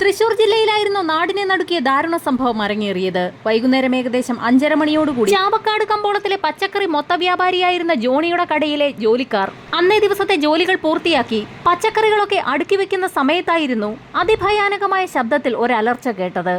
തൃശൂർ ജില്ലയിലായിരുന്നു നാടിനെ നടുക്കിയ ദാരുണ സംഭവം അരങ്ങേറിയത്. വൈകുന്നേരം ഏകദേശം 5:30 മണിയോടുകൂടി ചാവക്കാട് കമ്പോളത്തിലെ പച്ചക്കറി മൊത്ത വ്യാപാരിയായിരുന്ന ജോണിയുടെ കടയിലെ ജോലിക്കാർ അന്നേ ദിവസത്തെ ജോലികൾ പൂർത്തിയാക്കി പച്ചക്കറികളൊക്കെ അടുക്കി വെക്കുന്ന സമയത്തായിരുന്നു അതിഭയാനകമായ ശബ്ദത്തിൽ ഒരു അലർച്ച കേട്ടത്.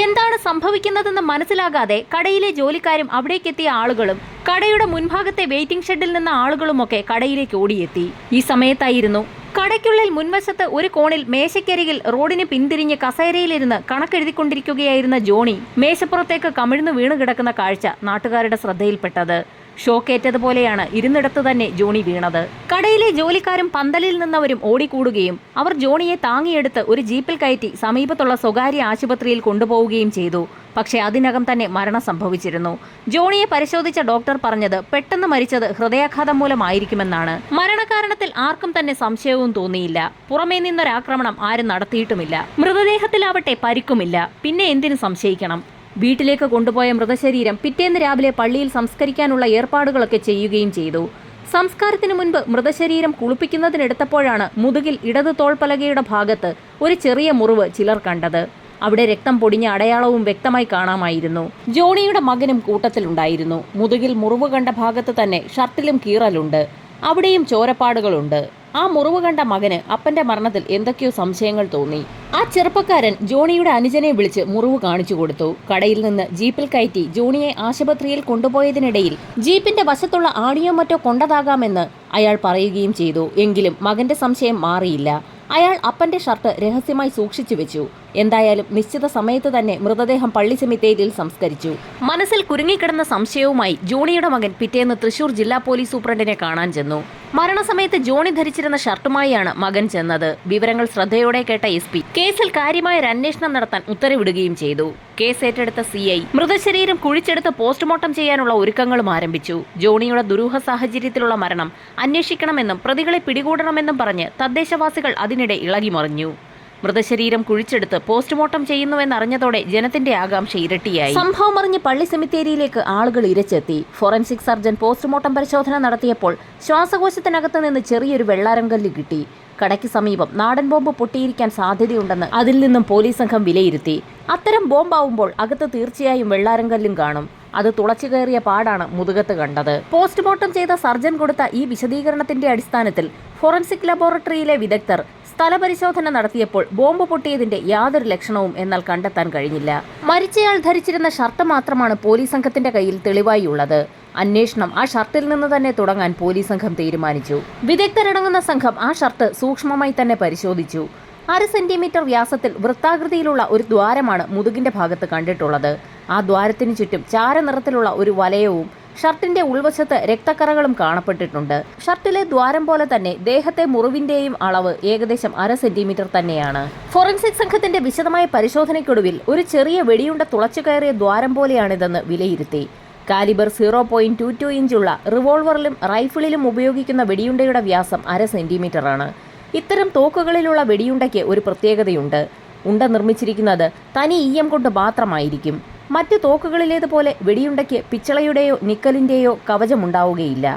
എന്താണ് സംഭവിക്കുന്നതെന്ന് മനസ്സിലാകാതെ കടയിലെ ജോലിക്കാരും അവിടേക്കെത്തിയ ആളുകളും കടയുടെ മുൻഭാഗത്തെ വെയിറ്റിംഗ് ഷെഡിൽ നിന്ന ആളുകളുമൊക്കെ കടയിലേക്ക് ഓടിയെത്തി. ഈ സമയത്തായിരുന്നു കടയ്ക്കുള്ളിൽ മുൻവശത്ത് ഒരു കോണിൽ മേശയ്ക്കരികിൽ റോഡിന് പിന്തിരിഞ്ഞ് കസേരയിലിരുന്ന് കണക്കെഴുതിക്കൊണ്ടിരിക്കുകയായിരുന്ന ജോണി മേശപ്പുറത്തേക്ക് കമിഴ്ന്നു വീണു കിടക്കുന്ന കാഴ്ച നാട്ടുകാരുടെ ശ്രദ്ധയിൽപ്പെട്ടത്. ഷോക്കേറ്റതുപോലെയാണ് ഇരുന്നിടത്ത് തന്നെ ജോണി വീണത്. കടയിലെ ജോലിക്കാരും പന്തലിൽ നിന്നവരും ഓടിക്കൂടുകയും അവർ ജോണിയെ താങ്ങിയെടുത്ത് ഒരു ജീപ്പിൽ കയറ്റി സമീപത്തുള്ള സ്വകാര്യ ആശുപത്രിയിൽ കൊണ്ടുപോവുകയും ചെയ്തു. പക്ഷേ അതിനകം തന്നെ മരണം സംഭവിച്ചിരുന്നു. ജോണിയെ പരിശോധിച്ച ഡോക്ടർ പറഞ്ഞത് പെട്ടെന്ന് മരിച്ചത് ഹൃദയാഘാതം മൂലമായിരിക്കുമെന്നാണ്. മരണകാരണത്തിൽ ആർക്കും തന്നെ സംശയവും തോന്നിയില്ല. പുറമേ നിന്നൊരാക്രമണം ആരും നടത്തിയിട്ടുമില്ല. മൃതദേഹത്തിലാവട്ടെ പരിക്കുമില്ല. പിന്നെ എന്തിനു സംശയിക്കണം? വീട്ടിലേക്ക് കൊണ്ടുപോയ മൃതശരീരം പിറ്റേന്ന് രാവിലെ പള്ളിയിൽ സംസ്കരിക്കാനുള്ള ഏർപ്പാടുകളൊക്കെ ചെയ്യുകയും ചെയ്തു. സംസ്കാരത്തിനു മുൻപ് മൃതശരീരം കുളിപ്പിക്കുന്നതിനെടുത്തപ്പോഴാണ് മുതുകിൽ ഇടതു തോൾപ്പലകയുടെ ഭാഗത്ത് ഒരു ചെറിയ മുറിവ് ചിലർ കണ്ടത്. അവിടെ രക്തം പൊടിഞ്ഞ അടയാളവും വ്യക്തമായി കാണാമായിരുന്നു. ജോണിയുടെ മകനും കൂട്ടത്തിലുണ്ടായിരുന്നു. മുതുകിൽ മുറിവ് കണ്ട ഭാഗത്ത് തന്നെ ഷർട്ടിലും കീറലുണ്ട്. അവിടെയും ചോരപ്പാടുകളുണ്ട്. ആ മുറിവ് കണ്ട മകന് അപ്പന്റെ മരണത്തിൽ എന്തൊക്കെയോ സംശയങ്ങൾ തോന്നി. ആ ചെറുപ്പക്കാരൻ ജോണിയുടെ അനുജനെ വിളിച്ച് മുറിവ് കാണിച്ചു കൊടുത്തു. കടയിൽ നിന്ന് ജീപ്പിൽ കയറ്റി ജോണിയെ ആശുപത്രിയിൽ കൊണ്ടുപോയതിനിടയിൽ ജീപ്പിന്റെ വശത്തുള്ള ആണിയോ മറ്റോ കൊണ്ടതാകാമെന്ന് അയാൾ പറയുകയും ചെയ്തു. എങ്കിലും മകന്റെ സംശയം മാറിയില്ല. അയാൾ അപ്പന്റെ ഷർട്ട് രഹസ്യമായി സൂക്ഷിച്ചു വെച്ചു. എന്തായാലും നിശ്ചിത സമയത്ത് തന്നെ മൃതദേഹം പള്ളി സെമിത്തേരിയിൽ സംസ്കരിച്ചു. മനസ്സിൽ കുരുങ്ങിക്കിടന്ന സംശയവുമായി ജോണിയുടെ മകൻ പിറ്റേന്ന് തൃശൂർ ജില്ലാ പോലീസ് സൂപ്രണ്ടിനെ കാണാൻ ചെന്നു. മരണസമയത്ത് ജോണി ധരിച്ചിരുന്ന ഷർട്ടുമായാണ് മകൻ ചെന്നത്. വിവരങ്ങൾ ശ്രദ്ധയോടെ കേട്ട SP കേസിൽ കാര്യമായ ഒരു അന്വേഷണം നടത്താൻ ഉത്തരവിടുകയും ചെയ്തു. കേസ് ഏറ്റെടുത്ത CI മൃതശരീരം കുഴിച്ചെടുത്ത് പോസ്റ്റ്മോർട്ടം ചെയ്യാനുള്ള ഒരുക്കങ്ങളും ആരംഭിച്ചു. ജോണിയുടെ ദുരൂഹ സാഹചര്യത്തിലുള്ള മരണം അന്വേഷിക്കണമെന്നും പ്രതികളെ പിടികൂടണമെന്നും പറഞ്ഞ് തദ്ദേശവാസികൾ അതിനിടെ ഇളകിമറിഞ്ഞു. മൃതശരീരം കുഴിച്ചെടുത്ത് പോസ്റ്റ്മോർട്ടം ചെയ്യുന്നുവെന്നറിഞ്ഞതോടെ ജനത്തിന്റെ ആകാംക്ഷ ഇരട്ടിയായി. സംഭവം അറിഞ്ഞ് പള്ളി സെമിത്തേരിയിലേക്ക് ആളുകൾ ഇരച്ചെത്തി. ഫോറൻസിക് സർജൻ പോസ്റ്റ്മോർട്ടം പരിശോധന നടത്തിയപ്പോൾ ശ്വാസകോശത്തിനകത്ത് നിന്ന് ചെറിയൊരു വെള്ളാരംകല്ല് കിട്ടി. കടയ്ക്ക് സമീപം നാടൻ ബോംബ് പൊട്ടിയിരിക്കാൻ സാധ്യതയുണ്ടെന്ന് അതിൽ നിന്നും പോലീസ് സംഘം വിലയിരുത്തി. അത്തരം ബോംബാവുമ്പോൾ അകത്ത് തീർച്ചയായും വെള്ളാരംകല്ലും കാണും. അത് തുളച്ചു കയറിയ പാടാണ് മുതുകത്ത് കണ്ടത്. പോസ്റ്റ്മോർട്ടം ചെയ്ത സർജൻ കൊടുത്ത ഈ വിശദീകരണത്തിന്റെ അടിസ്ഥാനത്തിൽ ഫോറൻസിക് ലബോറട്ടറിയിലെ വിദഗ്ധർ സ്ഥലപരിശോധന നടത്തിയപ്പോൾ ബോംബ് പൊട്ടിയതിന്റെ യാതൊരു ലക്ഷണവും എന്നാൽ കണ്ടെത്താൻ കഴിഞ്ഞില്ല. മരിച്ചയാൾ ധരിച്ചിരുന്ന ഷർട്ട് മാത്രമാണ് പോലീസ് സംഘത്തിന്റെ കയ്യിൽ തെളിവായി ഉള്ളത്. അന്വേഷണം ആ ഷർട്ടിൽ നിന്ന് തന്നെ തുടങ്ങാൻ പോലീസ് സംഘം തീരുമാനിച്ചു. വിദഗ്ധരടങ്ങുന്ന സംഘം ആ ഷർട്ട് സൂക്ഷ്മമായി തന്നെ പരിശോധിച്ചു. 1/2 സെന്റിമീറ്റർ വ്യാസത്തിൽ വൃത്താകൃതിയിലുള്ള ഒരു ദ്വാരമാണ് മുതുകിന്റെ ഭാഗത്ത് കണ്ടിട്ടുള്ളത്. ആ ദ്വാരത്തിനു ചുറ്റും ചാരനിറത്തിലുള്ള ഒരു വലയവും ഷർട്ടിന്റെ ഉൾവശത്ത് രക്തക്കറകളും കാണപ്പെട്ടിട്ടുണ്ട്. ഷർട്ടിലെ ദ്വാരം പോലെ തന്നെ ദേഹത്തെ മുറിവിന്റെയും അളവ് ഏകദേശം 1/2 സെന്റിമീറ്റർ തന്നെയാണ്. ഫോറൻസിക് സംഘത്തിന്റെ വിശദമായ പരിശോധനയ്ക്കൊടുവിൽ ഒരു ചെറിയ വെടിയുണ്ട തുളച്ചു കയറിയ ദ്വാരം പോലെയാണിതെന്ന് വിലയിരുത്തി. കാലിബർ 0.22 ഇഞ്ചുള്ള റിവോൾവറിലും റൈഫിളിലും ഉപയോഗിക്കുന്ന വെടിയുണ്ടയുടെ വ്യാസം 1/2 സെന്റിമീറ്ററാണ്. ഇത്തരം തോക്കുകളിലുള്ള വെടിയുണ്ടയ്ക്ക് ഒരു പ്രത്യേകതയുണ്ട്. ഉണ്ട നിർമ്മിച്ചിരിക്കുന്നത് തനി EM കൊണ്ട് മാത്രമായിരിക്കും. മറ്റു തോക്കുകളിലേതുപോലെ വെടിയുണ്ടയ്ക്ക് പിച്ചളയുടെയോ നിക്കലിന്റെയോ കവചമുണ്ടാവുകയില്ല.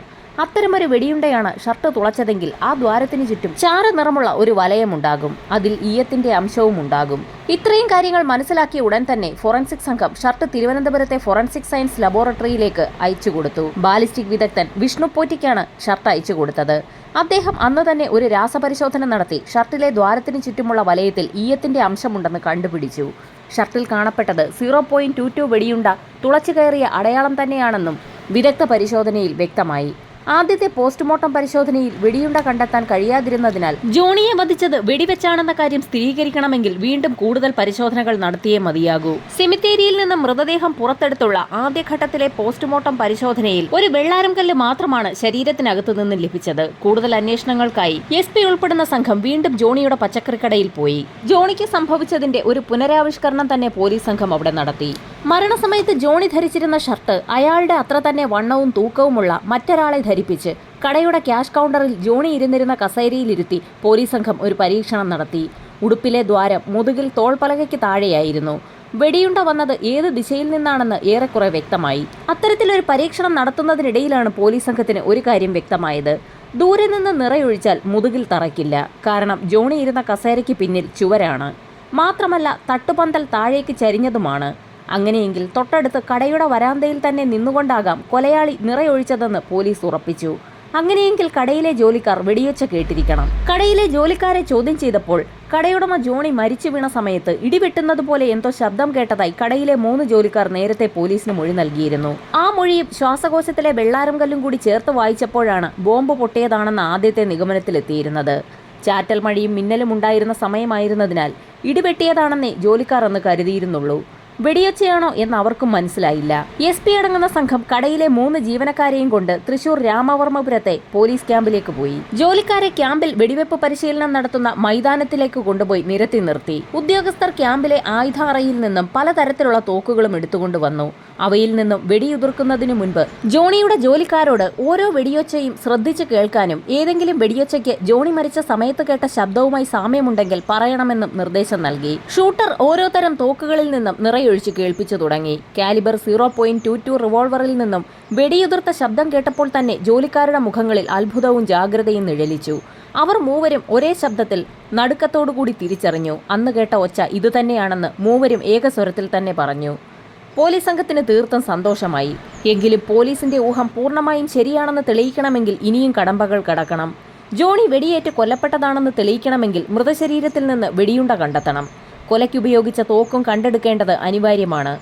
അത്തരമൊരു വെടിയുണ്ടയാണ് ഷർട്ട് തുളച്ചതെങ്കിൽ ആ ദ്വാരത്തിന് ചുറ്റും ചാര നിറമുള്ള ഒരു വലയമുണ്ടാകും. അതിൽ ഈയത്തിന്റെ അംശവും ഉണ്ടാകും. ഇത്രയും കാര്യങ്ങൾ മനസ്സിലാക്കിയ ഉടൻ തന്നെ ഫോറൻസിക് സംഘം ഷർട്ട് തിരുവനന്തപുരത്തെ ഫോറൻസിക് സയൻസ് ലബോറട്ടറിയിലേക്ക് അയച്ചു കൊടുത്തു. ബാലിസ്റ്റിക് വിദഗ്ധൻ വിഷ്ണു പോറ്റിക്കാണ് ഷർട്ട് അയച്ചു കൊടുത്തത്. അദ്ദേഹം അന്ന് തന്നെ ഒരു രാസപരിശോധന നടത്തി ഷർട്ടിലെ ദ്വാരത്തിന് ചുറ്റുമുള്ള വലയത്തിൽ ഈയത്തിന്റെ അംശമുണ്ടെന്ന് കണ്ടുപിടിച്ചു. ഷർട്ടിൽ കാണപ്പെട്ടത് 0.22 വെടിയുണ്ട തുളച്ചു കയറിയ അടയാളം തന്നെയാണെന്നും വിദഗ്ധ പരിശോധനയിൽ വ്യക്തമായി. ആദ്യത്തെ പോസ്റ്റ്മോർട്ടം പരിശോധനയിൽ വെടിയുണ്ട കണ്ടെത്താൻ കഴിയാതിരുന്നതിനാൽ ജോണിയെ വധിച്ചത് വെടിവെച്ചാണെന്ന കാര്യം സ്ഥിരീകരിക്കണമെങ്കിൽ വീണ്ടും കൂടുതൽ പരിശോധനകൾ നടത്തിയേ മതിയാകൂ. സെമിത്തേരിയിൽ നിന്ന് മൃതദേഹം പുറത്തെടുത്തുള്ള ആദ്യഘട്ടത്തിലെ പോസ്റ്റ്മോർട്ടം പരിശോധനയിൽ ഒരു വെള്ളാരം കല്ല് മാത്രമാണ് ശരീരത്തിനകത്തു നിന്ന് ലഭിച്ചത്. കൂടുതൽ അന്വേഷണങ്ങൾക്കായി SP ഉൾപ്പെടുന്ന സംഘം വീണ്ടും ജോണിയുടെ പച്ചക്കറിക്കടയിൽ പോയി. ജോണിക്ക് സംഭവിച്ചതിന്റെ ഒരു പുനരാവിഷ്കരണം തന്നെ പോലീസ് സംഘം അവിടെ നടത്തി. മരണസമയത്ത് ജോണി ധരിച്ചിരുന്ന ഷർട്ട് അയാളുടെ അത്ര തന്നെ വണ്ണവും തൂക്കവുമുള്ള മറ്റൊരാളെ ധരിപ്പിച്ച് കടയുടെ ക്യാഷ് കൗണ്ടറിൽ ജോണി ഇരുന്നിരുന്ന കസേരയിലിരുത്തി പോലീസ് സംഘം ഒരു പരീക്ഷണം നടത്തി. ഉടുപ്പിലെ ദ്വാരം മുതുകിൽ തോൾപ്പലകയ്ക്ക് താഴെയായിരുന്നു. വെടിയുണ്ട വന്നത് ഏത് ദിശയിൽ നിന്നാണെന്ന് ഏറെക്കുറെ വ്യക്തമായി. അത്തരത്തിലൊരു പരീക്ഷണം നടത്തുന്നതിനിടയിലാണ് പോലീസ് സംഘത്തിന് ഒരു കാര്യം വ്യക്തമായത്. ദൂരെ നിന്ന് നിറയൊഴിച്ചാൽ മുതുകിൽ തറയ്ക്കില്ല. കാരണം ജോണി ഇരുന്ന കസേരയ്ക്ക് പിന്നിൽ ചുവരാണ്. മാത്രമല്ല തട്ടുപന്തൽ താഴേക്ക് ചരിഞ്ഞതുമാണ്. അങ്ങനെയെങ്കിൽ തൊട്ടടുത്ത് കടയുടെ വരാന്തയിൽ തന്നെ നിന്നുകൊണ്ടാകാം കൊലയാളി നിറയൊഴിച്ചതെന്ന് പോലീസ് ഉറപ്പിച്ചു. അങ്ങനെയെങ്കിൽ കടയിലെ ജോലിക്കാർ വെടിയൊച്ച കേട്ടിരിക്കണം. കടയിലെ ജോലിക്കാരെ ചോദ്യം ചെയ്തപ്പോൾ കടയുടമ ജോണി മരിച്ചു വീണ സമയത്ത് ഇടിവെട്ടുന്നതുപോലെ എന്തോ ശബ്ദം കേട്ടതായി കടയിലെ 3 ജോലിക്കാർ നേരത്തെ പോലീസിന് മൊഴി നൽകിയിരുന്നു. ആ മൊഴിയും ശ്വാസകോശത്തിലെ വെള്ളാരം കല്ലും കൂടി ചേർത്ത് വായിച്ചപ്പോഴാണ് ബോംബ് പൊട്ടിയതാണെന്ന ആദ്യത്തെ നിഗമനത്തിലെത്തിയിരുന്നത്. ചാറ്റൽ മഴയും മിന്നലും ഉണ്ടായിരുന്ന സമയമായിരുന്നതിനാൽ ഇടിവെട്ടിയതാണെന്നേ ജോലിക്കാർ അന്ന് കരുതിയിരുന്നുള്ളൂ. വെടിയൊച്ചയാണോ എന്ന് അവർക്കും മനസ്സിലായില്ല. SP അടങ്ങുന്ന സംഘം കടയിലെ 3 ജീവനക്കാരെയും കൊണ്ട് തൃശൂർ രാമവർമ്മപുരത്തെ പോലീസ് ക്യാമ്പിലേക്ക് പോയി. ജോലിക്കാരെ ക്യാമ്പിൽ വെടിവെപ്പ് പരിശീലനം നടത്തുന്ന മൈതാനത്തിലേക്ക് കൊണ്ടുപോയി നിരത്തി നിർത്തി. ഉദ്യോഗസ്ഥർ ക്യാമ്പിലെ ആയുധ അറയിൽ നിന്നും പലതരത്തിലുള്ള തോക്കുകളും എടുത്തുകൊണ്ടുവന്നു. അവയിൽ നിന്നും വെടിയുതിർക്കുന്നതിനു മുൻപ് ജോണിയുടെ ജോലിക്കാരോട് ഓരോ വെടിയൊച്ചയും ശ്രദ്ധിച്ചു കേൾക്കാനും ഏതെങ്കിലും വെടിയൊച്ചയ്ക്ക് ജോണി മരിച്ച സമയത്ത് കേട്ട ശബ്ദവുമായി സാമ്യമുണ്ടെങ്കിൽ പറയണമെന്നും നിർദ്ദേശം നൽകി. ഷൂട്ടർ ഓരോ തരം തോക്കുകളിൽ നിന്നും നിറയൊഴിച്ച് കേൾപ്പിച്ചു തുടങ്ങി. കാലിബർ 0.22 റിവോൾവറിൽ നിന്നും വെടിയുതിർത്ത ശബ്ദം കേട്ടപ്പോൾ തന്നെ ജോലിക്കാരുടെ മുഖങ്ങളിൽ അത്ഭുതവും ജാഗ്രതയും നിഴലിച്ചു. അവർ മൂവരും ഒരേ ശബ്ദത്തിൽ നടുക്കത്തോടുകൂടി തിരിച്ചറിഞ്ഞു. അന്ന് കേട്ട ഒച്ച ഇതുതന്നെയാണെന്ന് മൂവരും ഏകസ്വരത്തിൽ തന്നെ പറഞ്ഞു. പോലീസ് സംഘത്തിന് തീർത്തും സന്തോഷമായി. എങ്കിലും പോലീസിന്റെ ഊഹം പൂർണ്ണമായും ശരിയാണെന്ന് തെളിയിക്കണമെങ്കിൽ ഇനിയും കടമ്പകൾ കടക്കണം. ജോണി വെടിയേറ്റ് കൊല്ലപ്പെട്ടതാണെന്ന് തെളിയിക്കണമെങ്കിൽ മൃതശരീരത്തിൽ നിന്ന് വെടിയുണ്ട കണ്ടെത്തണം. കൊലയ്ക്കുപയോഗിച്ച തോക്കും കണ്ടെടുക്കേണ്ടത് അനിവാര്യമാണ്.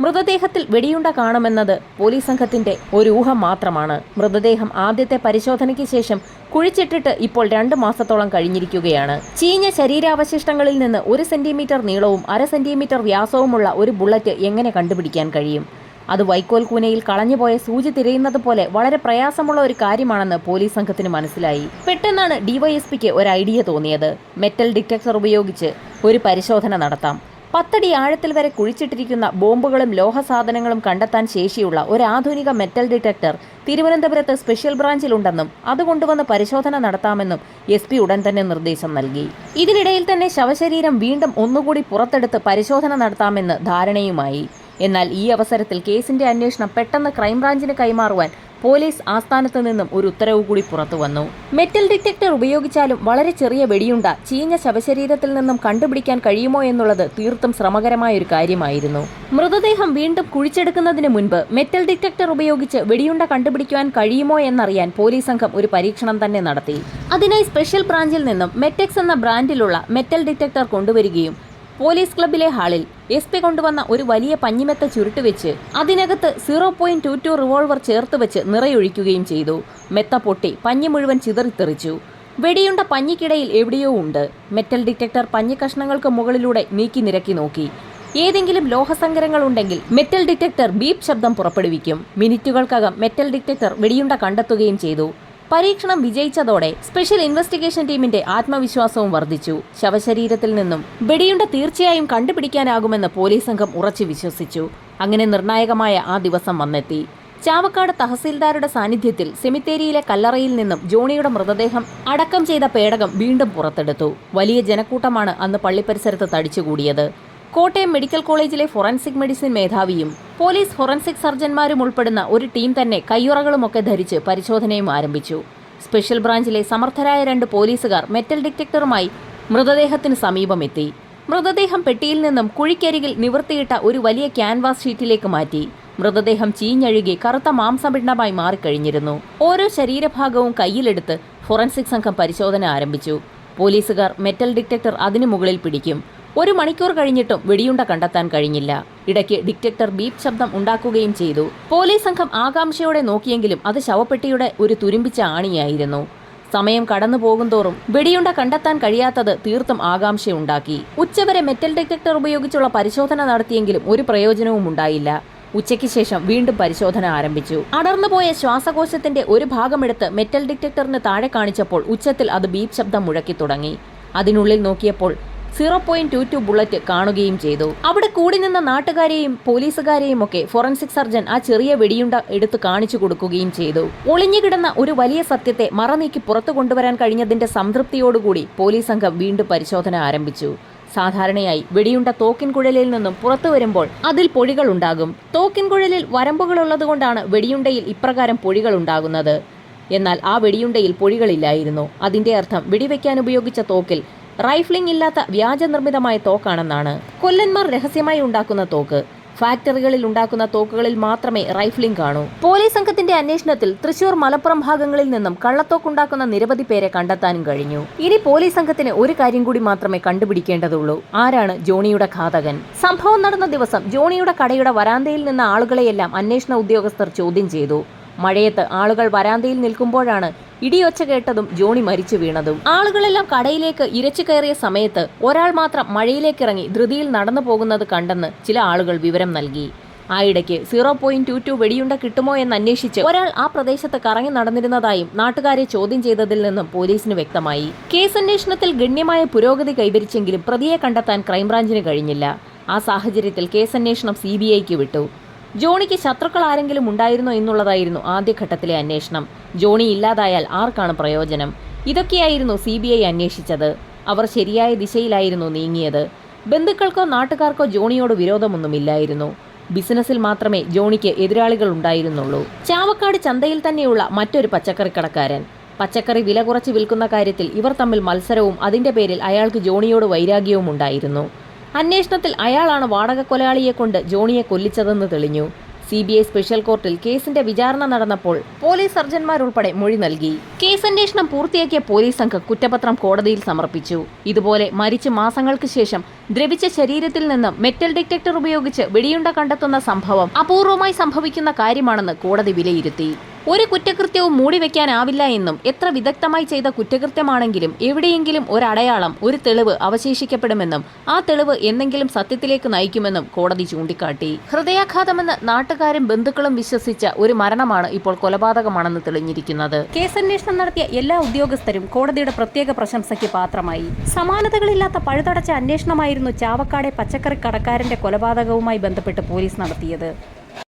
മൃതദേഹത്തിൽ വെടിയുണ്ട കാണുമെന്നത് പോലീസ് സംഘത്തിന്റെ ഒരു ഊഹം മാത്രമാണ്. മൃതദേഹം ആദ്യത്തെ പരിശോധനയ്ക്ക് ശേഷം കുഴിച്ചിട്ടിട്ട് ഇപ്പോൾ 2 മാസത്തോളം കഴിഞ്ഞിരിക്കുകയാണ്. ചീഞ്ഞ ശരീരാവശിഷ്ടങ്ങളിൽ നിന്ന് 1 സെന്റിമീറ്റർ നീളവും 1/2 സെന്റിമീറ്റർ വ്യാസവുമുള്ള ഒരു ബുള്ളറ്റ് എങ്ങനെ കണ്ടുപിടിക്കാൻ കഴിയും? അത് വൈക്കോൽ കൂനയിൽ കളഞ്ഞുപോയ സൂചി തിരയുന്നത് പോലെ വളരെ പ്രയാസമുള്ള ഒരു കാര്യമാണെന്ന് പോലീസ് സംഘത്തിന് മനസ്സിലായി. പെട്ടെന്നാണ് ഡിവൈഎസ്പിക്ക് ഒരു ഐഡിയ തോന്നിയത്. മെറ്റൽ ഡിറ്റക്ടർ ഉപയോഗിച്ച് ഒരു പരിശോധന നടത്താം. 10 അടി ആഴത്തിൽ വരെ കുഴിച്ചിട്ടിരിക്കുന്ന ബോംബുകളും ലോഹസാധനങ്ങളും കണ്ടെത്താൻ ശേഷിയുള്ള ഒരു ആധുനിക മെറ്റൽ ഡിറ്റക്ടർ തിരുവനന്തപുരത്ത് സ്പെഷ്യൽ ബ്രാഞ്ചിലുണ്ടെന്നും അത് കൊണ്ടുവന്ന് പരിശോധന നടത്താമെന്നും SP ഉടൻ തന്നെ നിർദ്ദേശം നൽകി. ഇതിനിടയിൽ തന്നെ ശവശരീരം വീണ്ടും ഒന്നുകൂടി പുറത്തെടുത്ത് പരിശോധന നടത്താമെന്ന് ധാരണയുമായി. എന്നാൽ ഈ അവസരത്തിൽ കേസിന്റെ അന്വേഷണം പെട്ടെന്ന് ക്രൈംബ്രാഞ്ചിന് കൈമാറുവാൻ പോലീസ് ആസ്ഥാനത്ത് നിന്നും ഒരു ഉത്തരവ് കൂടി പുറത്തുവന്നു. മെറ്റൽ ഡിറ്റക്ടർ ഉപയോഗിച്ചാലും വളരെ ചെറിയ വെടിയുണ്ട ചീഞ്ഞ ശവശരീരത്തിൽ നിന്നും കണ്ടുപിടിക്കാൻ കഴിയുമോ എന്നുള്ളത് തീർത്തും ശ്രമകരമായ ഒരു കാര്യമായിരുന്നു. മൃതദേഹം വീണ്ടും കുഴിച്ചെടുക്കുന്നതിന് മുൻപ് മെറ്റൽ ഡിറ്റക്ടർ ഉപയോഗിച്ച് വെടിയുണ്ട കണ്ടുപിടിക്കുവാൻ കഴിയുമോ എന്നറിയാൻ പോലീസ് സംഘം ഒരു പരീക്ഷണം തന്നെ നടത്തി. അതിനായി സ്പെഷ്യൽ ബ്രാഞ്ചിൽ നിന്നും മെറ്റെക്സ് എന്ന ബ്രാൻഡിലുള്ള മെറ്റൽ ഡിറ്റക്ടർ കൊണ്ടുവരികയും പോലീസ് ക്ലബിലെ ഹാളിൽ SP കൊണ്ടുവന്ന ഒരു വലിയ പഞ്ഞിമെത്ത ചുരുട്ടുവെച്ച് അതിനകത്ത് 0.22 റിവോൾവർ ചേർത്ത് വെച്ച് നിറയൊഴിക്കുകയും ചെയ്തു. മെത്ത പൊട്ടി പഞ്ഞി മുഴുവൻ ചിതറിത്തെറിച്ചു. വെടിയുണ്ട പഞ്ഞിക്കിടയിൽ എവിടെയോ ഉണ്ട്. മെറ്റൽ ഡിറ്റക്ടർ പഞ്ഞി കഷ്ണങ്ങൾക്ക് മുകളിലൂടെ നീക്കി നിരക്കി നോക്കി. ഏതെങ്കിലും ലോഹസങ്കരങ്ങൾ ഉണ്ടെങ്കിൽ മെറ്റൽ ഡിറ്റക്ടർ ബീപ്പ് ശബ്ദം പുറപ്പെടുവിക്കും. മിനിറ്റുകൾക്കകം മെറ്റൽ ഡിറ്റക്ടർ വെടിയുണ്ട കണ്ടെത്തുകയും ചെയ്തു. പരീക്ഷണം വിജയിച്ചതോടെ സ്പെഷ്യൽ ഇൻവെസ്റ്റിഗേഷൻ ടീമിന്റെ ആത്മവിശ്വാസവും വർദ്ധിച്ചു. ശവശരീരത്തിൽ നിന്നും വെടിയുണ്ട തീർച്ചയായും കണ്ടുപിടിക്കാനാകുമെന്ന് പോലീസ് സംഘം ഉറച്ചു വിശ്വസിച്ചു. അങ്ങനെ നിർണായകമായ ആ ദിവസം വന്നെത്തി. ചാവക്കാട് തഹസീൽദാരുടെ സാന്നിധ്യത്തിൽ സെമിത്തേരിയിലെ കല്ലറയിൽ നിന്നും ജോണിയുടെ മൃതദേഹം അടക്കം ചെയ്ത പേടകം വീണ്ടും പുറത്തെടുത്തു. വലിയ ജനക്കൂട്ടമാണ് അന്ന് പള്ളിപ്പരിസരത്ത് തടിച്ചുകൂടിയത്. കോട്ടയം മെഡിക്കൽ കോളേജിലെ ഫോറൻസിക് മെഡിസിൻ മേധാവിയും പോലീസ് ഫോറൻസിക് സർജന്മാരും ഉൾപ്പെടുന്ന ഒരു ടീം തന്നെ കയ്യുറകളുമൊക്കെ ധരിച്ച് പരിശോധനയും ആരംഭിച്ചു. സ്പെഷ്യൽ ബ്രാഞ്ചിലെ സമർത്ഥരായ 2 പോലീസുകാർ മെറ്റൽ ഡിറ്റക്ടറുമായി മൃതദേഹത്തിന് സമീപമെത്തി. മൃതദേഹം പെട്ടിയിൽ നിന്നും കുഴിക്കരികിൽ നിവർത്തിയിട്ട ഒരു വലിയ ക്യാൻവാസ് ഷീറ്റിലേക്ക് മാറ്റി. മൃതദേഹം ചീഞ്ഞഴുകി കറുത്ത മാംസപിണ്ഡമായി മാറിക്കഴിഞ്ഞിരുന്നു. ഓരോ ശരീരഭാഗവും കയ്യിലെടുത്ത് ഫോറൻസിക് സംഘം പരിശോധന ആരംഭിച്ചു. പോലീസുകാർ മെറ്റൽ ഡിറ്റക്ടർ അതിനു മുകളിൽ പിടിക്കും. 1 മണിക്കൂർ കഴിഞ്ഞിട്ടും വെടിയുണ്ട കണ്ടെത്താൻ കഴിഞ്ഞില്ല. ഇടയ്ക്ക് ഡിറ്റക്ടർ ബീപ്പ് ശബ്ദം ഉണ്ടാക്കുകയും ചെയ്തു. പോലീസ് സംഘം ആകാംക്ഷയോടെ നോക്കിയെങ്കിലും അത് ശവപ്പെട്ടിയുടെ ഒരു തുരുമ്പിച്ച ആണിയായിരുന്നു. സമയം കടന്നു പോകുന്തോറും വെടിയുണ്ട കണ്ടെത്താൻ കഴിയാത്തത് തീർത്തും ആകാംക്ഷയുണ്ടാക്കി. ഉച്ചവരെ മെറ്റൽ ഡിറ്റക്ടർ ഉപയോഗിച്ചുള്ള പരിശോധന നടത്തിയെങ്കിലും ഒരു പ്രയോജനവും ഉണ്ടായില്ല. ഉച്ചയ്ക്ക് ശേഷം വീണ്ടും പരിശോധന ആരംഭിച്ചു. അടർന്നുപോയ ശ്വാസകോശത്തിന്റെ ഒരു ഭാഗമെടുത്ത് മെറ്റൽ ഡിറ്റക്ടറിന് താഴെ കാണിച്ചപ്പോൾ ഉച്ചത്തിൽ അത് ബീപ്പ് ശബ്ദം മുഴക്കി തുടങ്ങി. അതിനുള്ളിൽ നോക്കിയപ്പോൾ 0.22 ബുള്ളറ്റ് കാണുകയും ചെയ്തു. അവിടെ കൂടി നിന്ന നാട്ടുകാരെയും പോലീസുകാരെയും ഒക്കെ ഫോറൻസിക് സർജൻ ആ ചെറിയ വെടിയുണ്ട എടുത്ത് കാണിച്ചു കൊടുക്കുകയും ചെയ്തു. ഒളിഞ്ഞുകിടന്ന ഒരു വലിയ സത്യത്തെ മറനീക്കി പുറത്തു കൊണ്ടുവരാൻ കഴിഞ്ഞതിന്റെ സംതൃപ്തിയോടുകൂടി പോലീസ് സംഘം വീണ്ടും പരിശോധന ആരംഭിച്ചു. സാധാരണയായി വെടിയുണ്ട തോക്കിൻകുഴലിൽ നിന്നും പുറത്തു വരുമ്പോൾ അതിൽ പൊഴികൾ ഉണ്ടാകും. തോക്കിൻകുഴലിൽ വരമ്പുകളുള്ളതുകൊണ്ടാണ് വെടിയുണ്ടയിൽ ഇപ്രകാരം പൊഴികൾ ഉണ്ടാകുന്നത്. എന്നാൽ ആ വെടിയുണ്ടയിൽ പൊഴികളില്ലായിരുന്നു. അതിന്റെ അർത്ഥം വെടിവെക്കാൻ ഉപയോഗിച്ച തോക്കിൽ റൈഫിളിംഗ് ഇല്ലാത്ത വ്യാജനിർമ്മിതമായ തോക്കാണെന്നാണ്. കൊല്ലന്മാർ രഹസ്യമായി ഉണ്ടാക്കുന്ന തോക്ക്. ഫാക്ടറികളിൽ ഉണ്ടാക്കുന്ന തോക്കുകളിൽ മാത്രമേ റൈഫിളിംഗ് കാണൂ. പോലീസ് സംഘത്തിന്റെ അന്വേഷണത്തിൽ തൃശൂർ, മലപ്പുറം ഭാഗങ്ങളിൽ നിന്നും കള്ളത്തോക്കുണ്ടാക്കുന്ന നിരവധി പേരെ കണ്ടെത്താനും കഴിഞ്ഞു. ഇനി പോലീസ് സംഘത്തിന് ഒരു കാര്യം കൂടി മാത്രമേ കണ്ടുപിടിക്കേണ്ടതുള്ളൂ: ആരാണ് ജോണിയുടെ ഘാതകൻ? സംഭവം നടന്ന ദിവസം ജോണിയുടെ കടയുടെ വരാന്തയിൽ നിന്ന ആളുകളെയെല്ലാം അന്വേഷണ ഉദ്യോഗസ്ഥർ ചോദ്യം ചെയ്തു. മഴയത്ത് ആളുകൾ വരാന്തയിൽ നിൽക്കുമ്പോഴാണ് ഇടിയൊച്ച കേട്ടതും ജോണി മരിച്ചു വീണതും. ആളുകളെല്ലാം കടയിലേക്ക് ഇരച്ചു കയറിയ സമയത്ത് ഒരാൾ മാത്രം മഴയിലേക്കിറങ്ങി ധൃതിയിൽ നടന്നു പോകുന്നത് കണ്ടെന്ന് ചില ആളുകൾ വിവരം നൽകി. ആയിടയ്ക്ക് 0.22 വെടിയുണ്ട കിട്ടുമോ എന്ന് അന്വേഷിച്ച് ഒരാൾ ആ പ്രദേശത്ത് കറങ്ങി നടന്നിരുന്നതായും നാട്ടുകാരെ ചോദ്യം ചെയ്തതിൽ നിന്നും പോലീസിന് വ്യക്തമായി. കേസന്വേഷണത്തിൽ ഗണ്യമായ പുരോഗതി കൈവരിച്ചെങ്കിലും പ്രതിയെ കണ്ടെത്താൻ ക്രൈംബ്രാഞ്ചിന് കഴിഞ്ഞില്ല. ആ സാഹചര്യത്തിൽ കേസന്വേഷണം CBIക്ക് വിട്ടു. ജോണിക്ക് ശത്രുക്കൾ ആരെങ്കിലും ഉണ്ടായിരുന്നോ എന്നുള്ളതായിരുന്നു ആദ്യഘട്ടത്തിലെ അന്വേഷണം. ജോണി ഇല്ലാതായാൽ ആർക്കാണ് പ്രയോജനം? ഇതൊക്കെയായിരുന്നു CBI അന്വേഷിച്ചത്. അവർ ശരിയായ ദിശയിലായിരുന്നു നീങ്ങിയത്. ബന്ധുക്കൾക്കോ നാട്ടുകാർക്കോ ജോണിയോട് വിരോധമൊന്നുമില്ലായിരുന്നു. ബിസിനസ്സിൽ മാത്രമേ ജോണിക്ക് എതിരാളികൾ ഉണ്ടായിരുന്നുള്ളൂ. ചാവക്കാട് ചന്തയിൽ തന്നെയുള്ള മറ്റൊരു പച്ചക്കറി കടക്കാരൻ. പച്ചക്കറി വില കുറച്ച് വിൽക്കുന്ന കാര്യത്തിൽ ഇവർ തമ്മിൽ മത്സരവും അതിന്റെ പേരിൽ അയാൾക്ക് ജോണിയോട് വൈരാഗ്യവും ഉണ്ടായിരുന്നു. അന്വേഷണത്തിൽ അയാളാണ് വാടക കൊലയാളിയെ കൊണ്ട് ജോണിയെ കൊല്ലിച്ചതെന്ന് തെളിഞ്ഞു. CBI സ്പെഷ്യൽ കോർട്ടിൽ കേസിന്റെ വിചാരണ നടന്നപ്പോൾ പോലീസ് സർജന്മാരുൾപ്പെടെ മൊഴി നൽകി. കേസന്വേഷണം പൂർത്തിയാക്കിയ പോലീസ് സംഘം കുറ്റപത്രം കോടതിയിൽ സമർപ്പിച്ചു. ഇതുപോലെ മരിച്ച് മാസങ്ങൾക്ക് ശേഷം ദ്രവിച്ച ശരീരത്തിൽ നിന്ന് മെറ്റൽ ഡിറ്റക്ടർ ഉപയോഗിച്ച് വെടിയുണ്ട കണ്ടെത്തുന്ന സംഭവം അപൂർവമായി സംഭവിക്കുന്ന കാര്യമാണെന്ന് കോടതി വിലയിരുത്തി. ഒരു കുറ്റകൃത്യവും മൂടിവെക്കാനാവില്ല എന്നും എത്ര വിദഗ്ധമായി ചെയ്ത കുറ്റകൃത്യമാണെങ്കിലും എവിടെയെങ്കിലും ഒരടയാളം, ഒരു തെളിവ് അവശേഷിക്കപ്പെടുമെന്നും ആ തെളിവ് എന്തെങ്കിലും സത്യത്തിലേക്ക് നയിക്കുമെന്നും കോടതി ചൂണ്ടിക്കാട്ടി. ഹൃദയാഘാതമെന്ന് നാട്ടുകാരും ബന്ധുക്കളും വിശ്വസിച്ച ഒരു മരണമാണ് ഇപ്പോൾ കൊലപാതകമാണെന്ന് തെളിഞ്ഞിരിക്കുന്നത്. കേസന്വേഷണം നടത്തിയ എല്ലാ ഉദ്യോഗസ്ഥരും കോടതിയുടെ പ്രത്യേക പ്രശംസയ്ക്ക് പാത്രമായി. സമാനതകളില്ലാത്ത പഴുതടച്ച അന്വേഷണമായിരുന്നു ചാവക്കാടെ പച്ചക്കറി കടക്കാരന്റെ കൊലപാതകവുമായി ബന്ധപ്പെട്ട് പോലീസ് നടത്തിയത്.